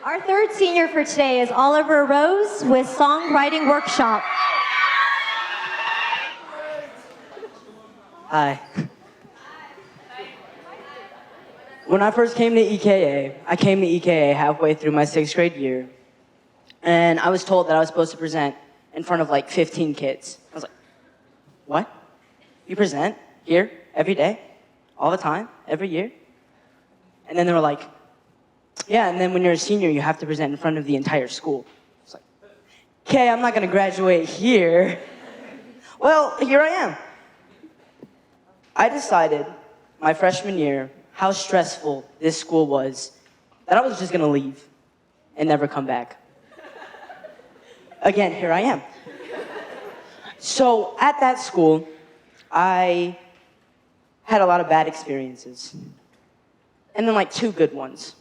Our third senior for today is Oliver Rose with Songwriting Workshop. Hi. When I first came to EKA, I came to EKA halfway through my 6th grade year, and I was told that I was supposed to present in front of like 15 kids. I was like, what? You present here every day, all the time, every year? And then they were like, yeah, and then when you're a senior, you have to present in front of the entire school. It's like, okay, I'm not gonna graduate here. Well, here I am. I decided my freshman year how stressful this school was that I was just gonna leave and never come back. Again, here I am. So at that school, I had a lot of bad experiences, and then like 2 good ones.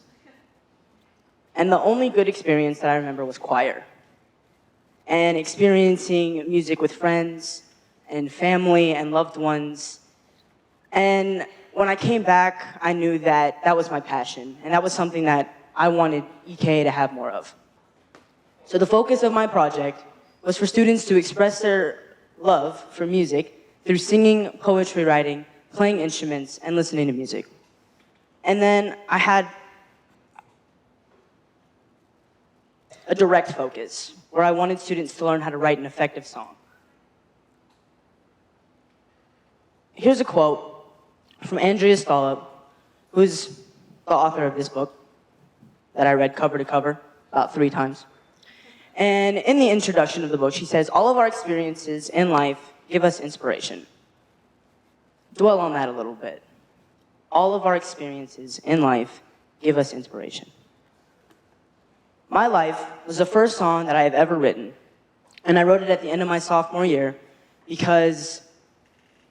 And the only good experience that I remember was choir, and experiencing music with friends and family and loved ones. And when I came back, I knew that that was my passion, and that was something that I wanted EKA to have more of. So the focus of my project was for students to express their love for music through singing, poetry writing, playing instruments, and listening to music. And then I had a direct focus, where I wanted students to learn how to write an effective song. Here's a quote from Andrea Stollop, who's the author of this book that I read cover to cover about 3 times. And in the introduction of the book, she says, all of our experiences in life give us inspiration. Dwell on that a little bit. All of our experiences in life give us inspiration. My Life was the first song that I have ever written, and I wrote it at the end of my sophomore year because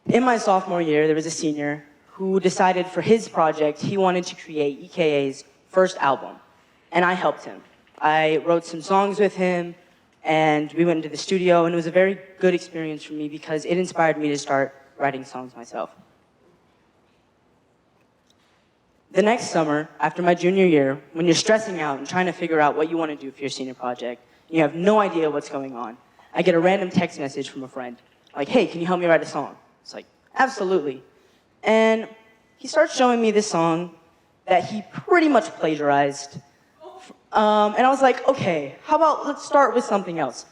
in my sophomore year, there was a senior who decided for his project he wanted to create EKA's first album, and I helped him. I wrote some songs with him, and we went into the studio, and it was a very good experience for me because it inspired me to start writing songs myself. The next summer, after my junior year, when you're stressing out and trying to figure out what you want to do for your senior project, and you have no idea what's going on, I get a random text message from a friend, like, hey, can you help me write a song? It's like, absolutely. And he starts showing me this song that he pretty much plagiarized. And I was like, okay, how about let's start with something else.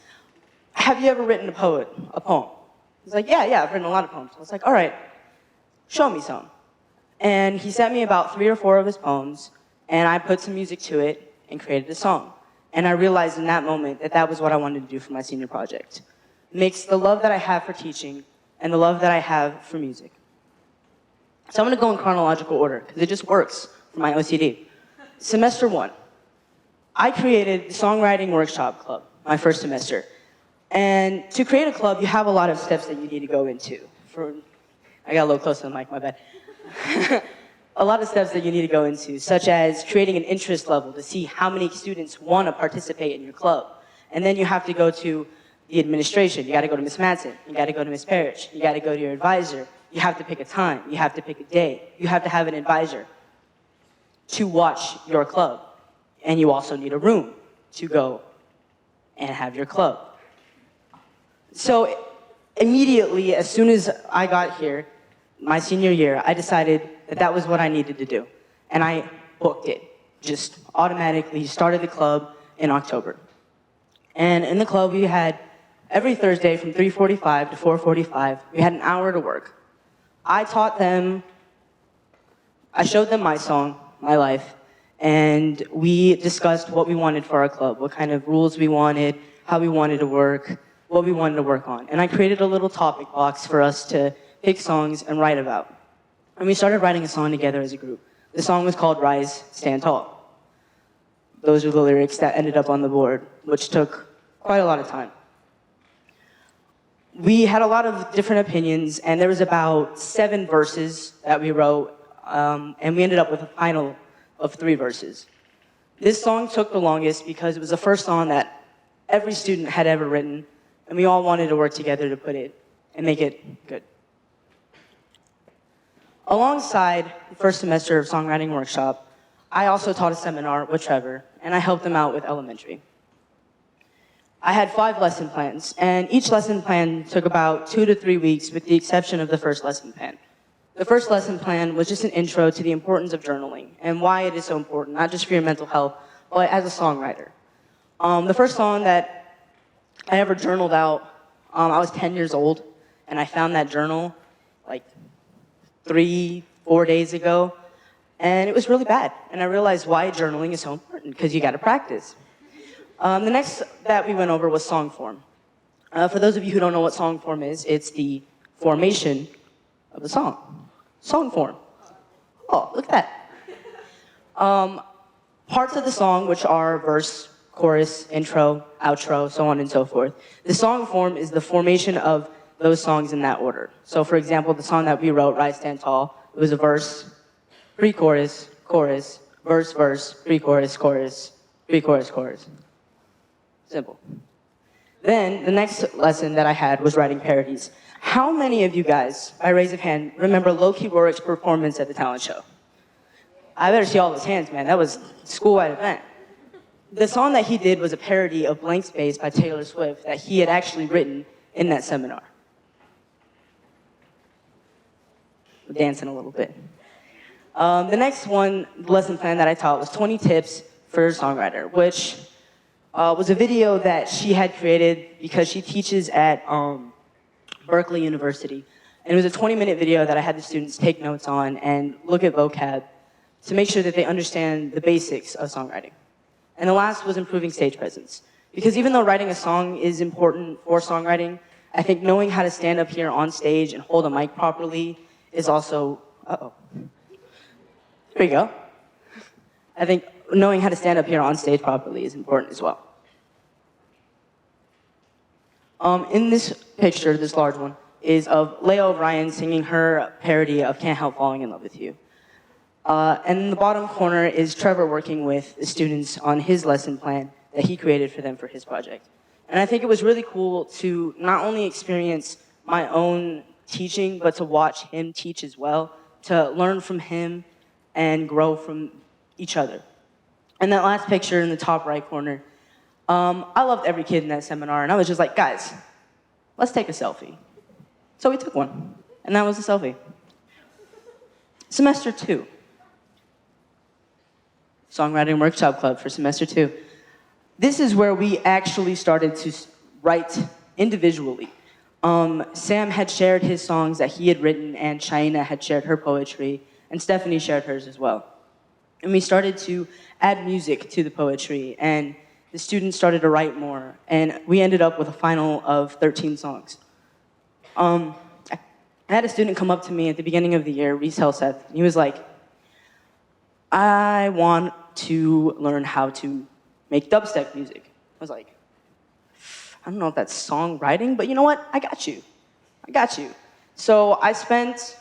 Have you ever written a poem? He's like, yeah, I've written a lot of poems. I was like, all right, show me some. And he sent me about 3 or 4 of his poems, and I put some music to it and created a song. And I realized in that moment that that was what I wanted to do for my senior project. Mix the love that I have for teaching and the love that I have for music. So I'm going to go in chronological order, because it just works for my OCD. Semester 1, I created the Songwriting Workshop Club, my first semester. And to create a club, you have a lot of steps that you need to go into. I got a little close to the mic, my bad. A lot of steps that you need to go into, such as creating an interest level to see how many students want to participate in your club. And then you have to go to the administration. You got to go to Miss Madsen. You got to go to Miss Parrish. You got to go to your advisor. You have to pick a time. You have to pick a day. You have to have an advisor to watch your club. And you also need a room to go and have your club. So immediately, as soon as I got here, my senior year, I decided that that was what I needed to do. And I booked it. Just automatically started the club in October. And in the club, we had every Thursday from 3:45 to 4:45, we had an hour to work. I taught them, I showed them my song, My Life, and we discussed what we wanted for our club, what kind of rules we wanted, how we wanted to work, what we wanted to work on. And I created a little topic box for us to pick songs and write about. And we started writing a song together as a group. The song was called Rise, Stand Tall. Those are the lyrics that ended up on the board, which took quite a lot of time. We had a lot of different opinions, and there was about 7 verses that we wrote, and we ended up with a final of 3 verses. This song took the longest because it was the first song that every student had ever written, and we all wanted to work together to put it and make it good. Alongside the first semester of Songwriting Workshop, I also taught a seminar with Trevor, and I helped him out with elementary. I had 5 lesson plans, and each lesson plan took about 2 to 3 weeks with the exception of the first lesson plan. The first lesson plan was just an intro to the importance of journaling and why it is so important, not just for your mental health, but as a songwriter. The first song that I ever journaled out, I was 10 years old, and I found that journal like 3-4 days ago, and it was really bad. And I realized why journaling is so important, because you got to practice. The next that we went over was song form. For those of you who don't know what song form is, it's the formation of the song. Song form. Oh, look at that. Parts of the song, which are verse, chorus, intro, outro, so on and so forth. The song form is the formation of those songs in that order. So for example, the song that we wrote, Rise, Stand Tall, it was a verse, pre-chorus, chorus, verse, verse, pre-chorus, chorus, pre-chorus, chorus. Simple. Then the next lesson that I had was writing parodies. How many of you guys, by raise of hand, remember Loki Rorick's performance at the talent show? I better see all those hands, man. That was a school-wide event. The song that he did was a parody of Blank Space by Taylor Swift that he had actually written in that seminar. We're dancing a little bit. The next one, lesson plan that I taught was 20 tips for a songwriter, which was a video that she had created because she teaches at Berkeley University. And it was a 20-minute video that I had the students take notes on and look at vocab to make sure that they understand the basics of songwriting. And the last was improving stage presence. Because even though writing a song is important for songwriting, I think knowing how to stand up here on stage and hold a mic properly is also, there you go. I think knowing how to stand up here on stage properly is important as well. In this picture, this large one, is of Leah O'Brien singing her parody of Can't Help Falling in Love with You. And in the bottom corner is Trevor working with the students on his lesson plan that he created for them for his project. And I think it was really cool to not only experience my own teaching, but to watch him teach as well, to learn from him and grow from each other. And that last picture in the top right corner, I loved every kid in that seminar, and I was just like, guys, let's take a selfie. So we took one, and that was a selfie. Semester 2. Songwriting Workshop Club for semester 2. This is where we actually started to write individually. Sam had shared his songs that he had written, and Shaina had shared her poetry, and Stephanie shared hers as well. And we started to add music to the poetry, and the students started to write more, and we ended up with a final of 13 songs. I had a student come up to me at the beginning of the year, Reese Helseth, and he was like, I want to learn how to make dubstep music. I was like, I don't know if that's songwriting, but you know what? I got you. I got you. So I spent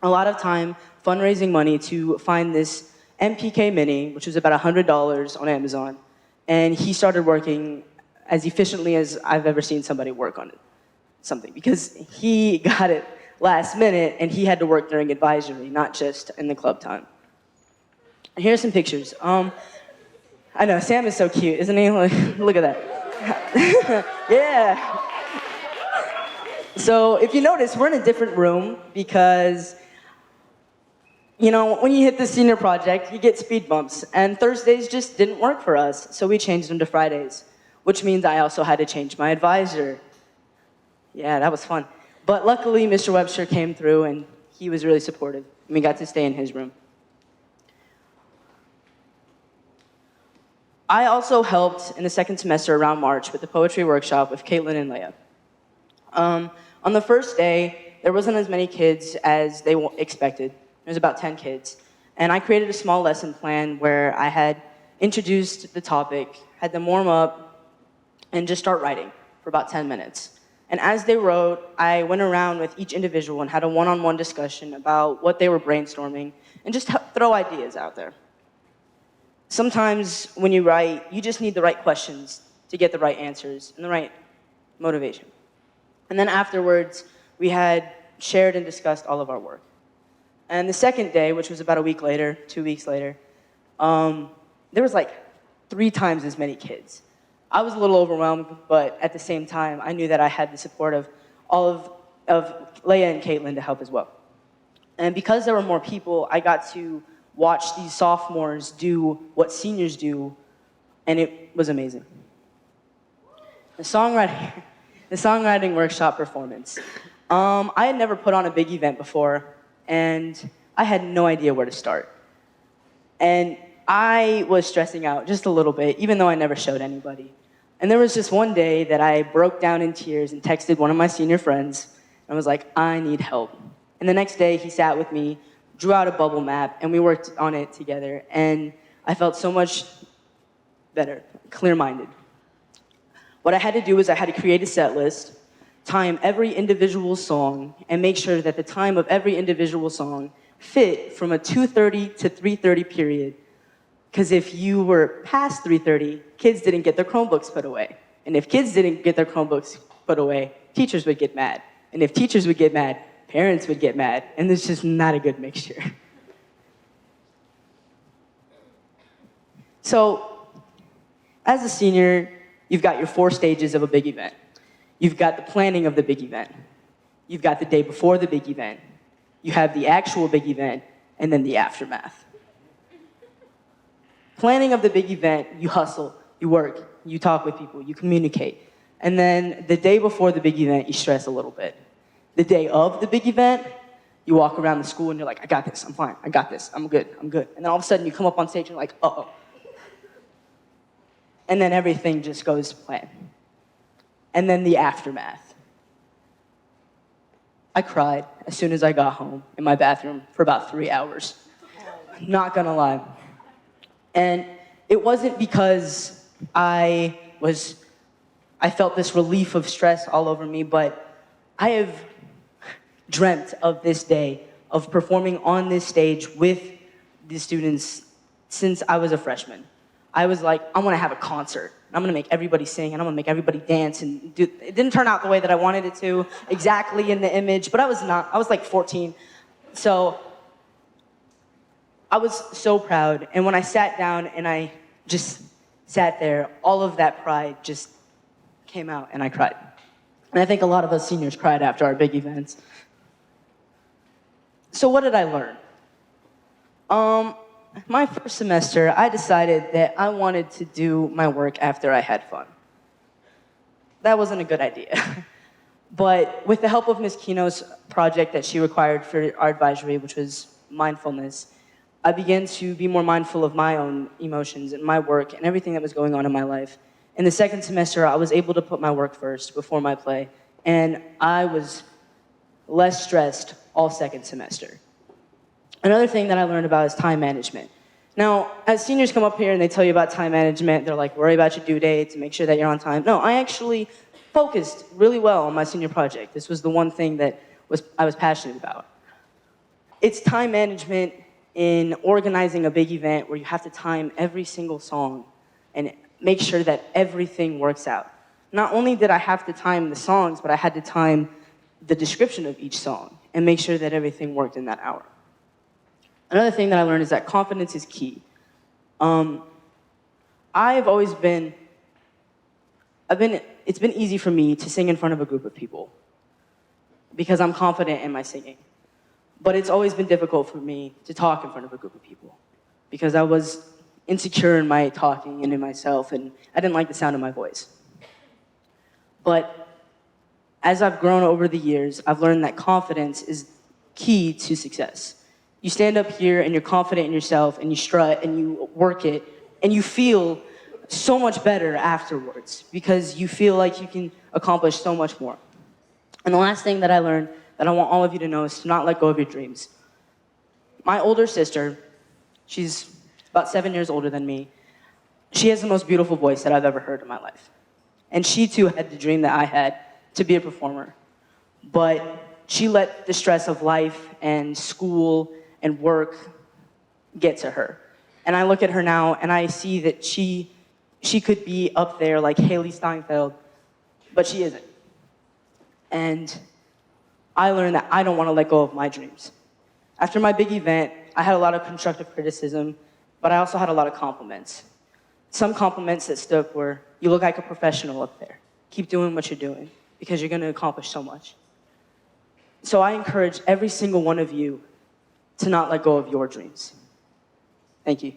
a lot of time fundraising money to find this MPK Mini, which was about $100 on Amazon, and he started working as efficiently as I've ever seen somebody work on something, because he got it last minute, and he had to work during advisory, not just in the club time. Here's some pictures. I know, Sam is so cute, isn't he? Look at that. Yeah. So if you notice, we're in a different room because, you know, when you hit the senior project, you get speed bumps, and Thursdays just didn't work for us, so we changed them to Fridays, which means I also had to change my advisor. Yeah, that was fun. But luckily, Mr. Webster came through, and he was really supportive, and we got to stay in his room. I also helped in the second semester around March with the poetry workshop with Caitlin and Leah. On the first day, there wasn't as many kids as they expected. There was about 10 kids. And I created a small lesson plan where I had introduced the topic, had them warm up, and just start writing for about 10 minutes. And as they wrote, I went around with each individual and had a one-on-one discussion about what they were brainstorming and just throw ideas out there. Sometimes when you write, you just need the right questions to get the right answers and the right motivation. And then afterwards, we had shared and discussed all of our work. And the second day, which was about a week later, 2 weeks later, there was like 3 times as many kids. I was a little overwhelmed, but at the same time, I knew that I had the support of all of Leia and Caitlin to help as well. And because there were more people, I got to watch these sophomores do what seniors do, and it was amazing. The songwriting workshop performance. I had never put on a big event before, and I had no idea where to start. And I was stressing out just a little bit, even though I never showed anybody. And there was just one day that I broke down in tears and texted one of my senior friends and was like, I need help. And the next day, he sat with me, drew out a bubble map, and we worked on it together. And I felt so much better, clear-minded. What I had to do was I had to create a set list, time every individual song, and make sure that the time of every individual song fit from a 2:30 to 3:30 period. Because if you were past 3:30, kids didn't get their Chromebooks put away. And if kids didn't get their Chromebooks put away, teachers would get mad. And if teachers would get mad, parents would get mad. And it's just not a good mixture. So, as a senior, you've got your 4 stages of a big event. You've got the planning of the big event. You've got the day before the big event. You have the actual big event, and then the aftermath. Planning of the big event, you hustle, you work, you talk with people, you communicate. And then the day before the big event, you stress a little bit. The day of the big event, you walk around the school and you're like, I got this, I'm fine, I got this, I'm good. And then all of a sudden you come up on stage and you're like, uh-oh. And then everything just goes to plan. And then the aftermath. I cried as soon as I got home in my bathroom for about 3 hours. Not gonna lie. And it wasn't because I felt this relief of stress all over me, but I have dreamt of this day, of performing on this stage with the students since I was a freshman. I was like, I want to have a concert. I'm going to make everybody sing, and I'm going to make everybody dance. And it didn't turn out the way that I wanted it to, exactly in the image, but I was like 14. So I was so proud. And when I sat down and I just sat there, all of that pride just came out, and I cried. And I think a lot of us seniors cried after our big events. So what did I learn? My first semester, I decided that I wanted to do my work after I had fun. That wasn't a good idea. But with the help of Ms. Kino's project that she required for our advisory, which was mindfulness, I began to be more mindful of my own emotions and my work and everything that was going on in my life. In the second semester, I was able to put my work first before my play, and I was less stressed all second semester. Another thing that I learned about is time management. Now, as seniors come up here and they tell you about time management, they're like, worry about your due dates and make sure that you're on time. No, I actually focused really well on my senior project. This was the one thing that I was passionate about. It's time management in organizing a big event where you have to time every single song and make sure that everything works out. Not only did I have to time the songs, but I had to time the description of each song and make sure that everything worked in that hour. Another thing that I learned is that confidence is key. It's been easy for me to sing in front of a group of people because I'm confident in my singing. But it's always been difficult for me to talk in front of a group of people because I was insecure in my talking and in myself, and I didn't like the sound of my voice. But as I've grown over the years, I've learned that confidence is key to success. You stand up here and you're confident in yourself and you strut and you work it and you feel so much better afterwards because you feel like you can accomplish so much more. And the last thing that I learned that I want all of you to know is to not let go of your dreams. My older sister, she's about 7 years older than me, she has the most beautiful voice that I've ever heard in my life. And she too had the dream that I had to be a performer. But she let the stress of life and school and work get to her. And I look at her now and I see that she could be up there like Haley Steinfeld, but she isn't. And I learned that I don't want to let go of my dreams. After my big event, I had a lot of constructive criticism, but I also had a lot of compliments. Some compliments that stood up were, you look like a professional up there. Keep doing what you're doing, because you're going to accomplish so much. So I encourage every single one of you to not let go of your dreams. Thank you.